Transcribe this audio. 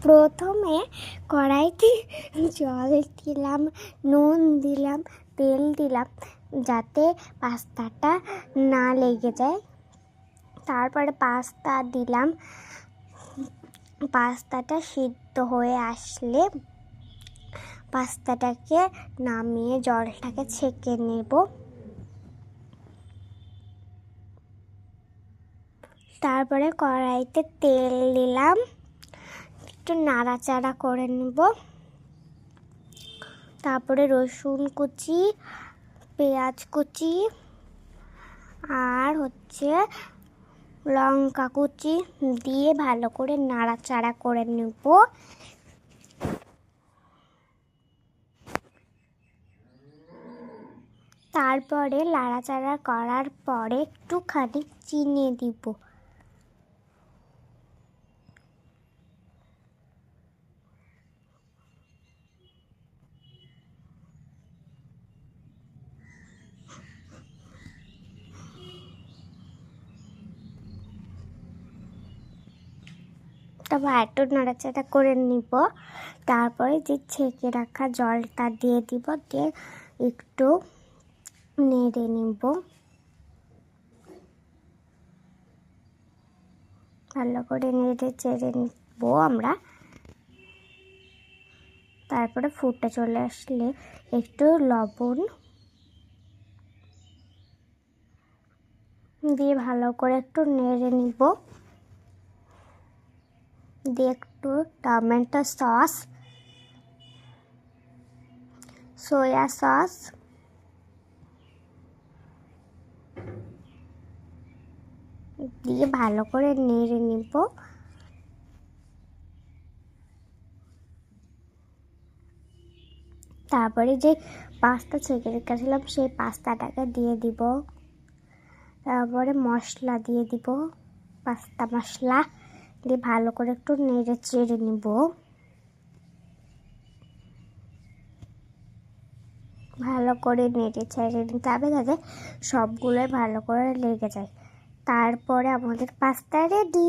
প্রথমে কড়াইতে জল দিলাম, নুন দিলাম, তেল দিলাম যাতে পাস্তাটা না লেগে যায়। তারপরে পাস্তা দিলাম। পাস্তাটা সিদ্ধ হয়ে আসলে পাস্তাটাকে নামিয়ে জলটাকে ছেঁকে নেব। তারপরে কড়াইতে তেল দিলাম, একটু নাড়াচাড়া করে নেব। তারপরে রসুন কুচি, পেঁয়াজ কুচি আর লঙ্কা কুচি দিয়ে ভালো করে নাড়াচাড়া করে নেব। তারপরে নাড়াচাড়া করার পরে একটুখানি চিনি দিব। তারপর একটু নাড়াচাড়া করে নিব। তারপরে যে ছেঁকে রাখা জলটা দিয়ে দিব, দিয়ে একটু নেড়ে নিব। ভালো করে নেড়ে চেড়ে নিব আমরা। তারপরে ফুটে চলে আসলে একটু লবণ দিয়ে ভালো করে একটু নেড়ে নিব। দিয়ে একটু টমেটো সস, সয়া সস দিয়ে ভালো করে নেড়ে নিব। তারপরে যে পাস্তা ছেঁকে রেখেছিলাম সেই পাস্তাটাকে দিয়ে দিব। তারপরে মশলা দিয়ে দিব, পাস্তা মশলা দিয়ে ভালো করে একটু নেড়ে চেড়ে নিব। ভালো করে নেড়ে চেড়ে নিতে হবে যাতে সবগুলোই ভালো করে লেগে যায়। তারপরে আমাদের পাস্তা রেডি।